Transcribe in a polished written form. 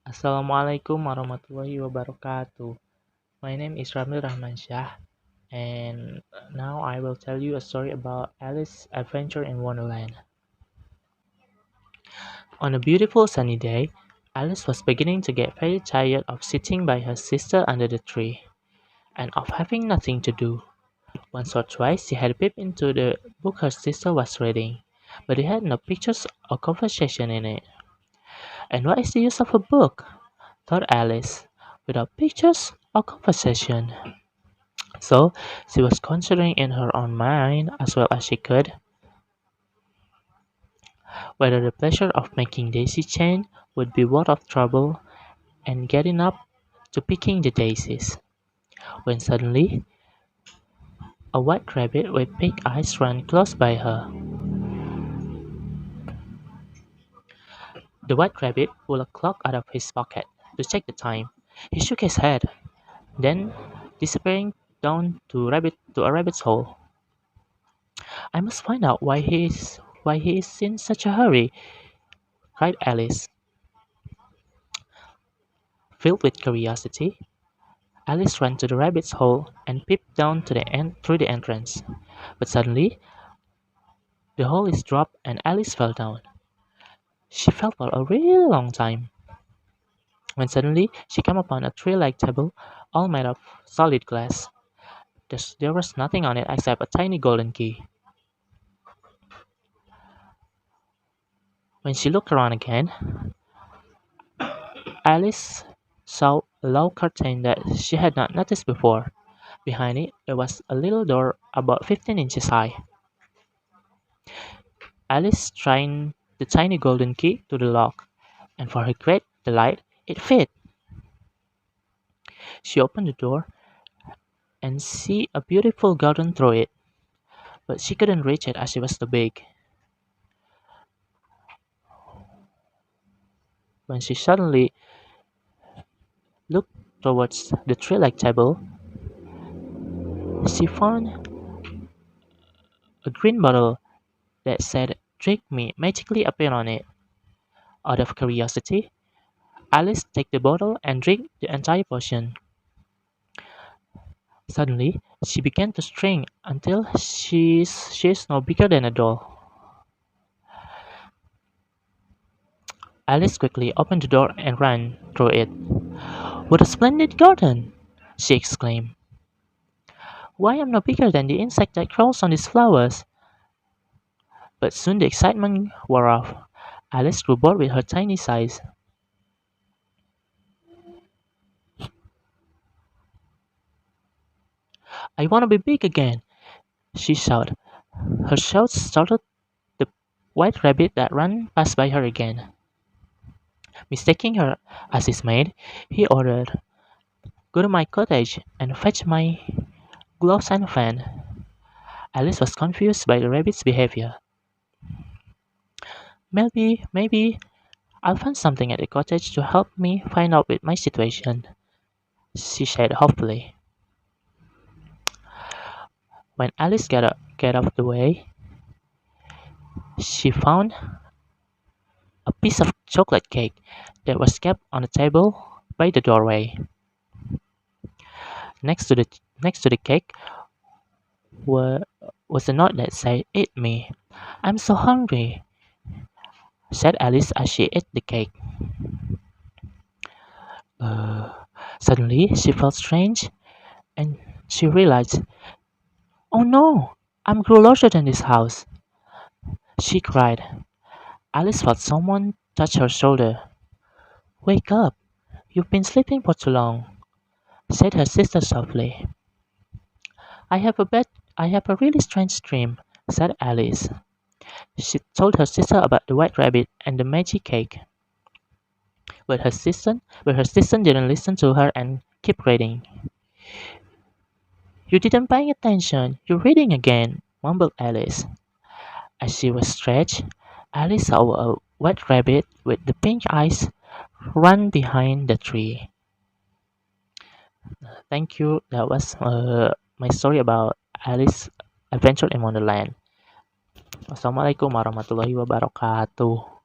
Assalamualaikum warahmatullahi wabarakatuh. My name is Ramli Rahmansyah, and now I will tell you a story about Alice's adventure in Wonderland. On a beautiful sunny day, Alice was beginning to get very tired of sitting by her sister under the tree and of having nothing to do. Once or twice she had peeped into the book her sister was reading, but it had no pictures or conversation in it. And what is the use of a book? Thought Alice, without pictures or conversation. So she was considering in her own mind, as well as she could, whether the pleasure of making daisy chain would be worth of trouble and getting up to picking the daisies, when suddenly a white rabbit with pink eyes ran close by her. The white rabbit pulled a clock out of his pocket to check the time. He shook his head, then disappearing down to a rabbit's hole. I must find out why he is in such a hurry, cried Alice. Filled with curiosity, Alice ran to the rabbit's hole and peeped down to through the entrance. But suddenly, the hole is dropped and Alice fell down. She fell for a really long time, when suddenly she came upon a tree-like table, all made of solid glass. There was nothing on it except a tiny golden key. When she looked around again, Alice saw a low curtain that she had not noticed before. Behind it, there was a little door about 15 inches high. Alice tried the tiny golden key to the lock, and for her great delight, it fit. She opened the door and see a beautiful garden through it, but she couldn't reach it as it was too big. When she suddenly looked towards the tree-like table, she found a green bottle that said "Drink Me" magically appear on it. Out of curiosity, Alice took the bottle and drank the entire potion. Suddenly, she began to shrink until she is no bigger than a doll. Alice quickly opened the door and ran through it. "What a splendid garden!" she exclaimed. "Why, I'm no bigger than the insect that crawls on these flowers." But soon the excitement wore off. Alice grew bored with her tiny size. "I want to be big again!" she shouted. Her shouts startled the white rabbit that ran past by her again. Mistaking her as his maid, he ordered, "Go to my cottage and fetch my gloves and fan." Alice was confused by the rabbit's behavior. Maybe I'll find something at the cottage to help me find out with my situation," she said hopefully. When Alice got off the way, she found a piece of chocolate cake that was kept on the table by the doorway. Next to the cake were, was a note that said, "Eat me. I'm so hungry," said Alice as she ate the cake. Uh, Suddenly, she felt strange and she realized, "Oh no, I'm grew larger than this house," she cried. Alice felt someone touch her shoulder. "Wake up, you've been sleeping for too long," said her sister softly. "I have a bed. I have a really strange dream," said Alice. She told her sister about the white rabbit and the magic cake. But her sister didn't listen to her and kept reading. "You didn't pay attention. You're reading again," mumbled Alice. As she was stretched, Alice saw a white rabbit with the pink eyes run behind the tree. Thank you. That was my story about Alice Adventure in Wonderland. Wassalamualaikum warahmatullahi wabarakatuh.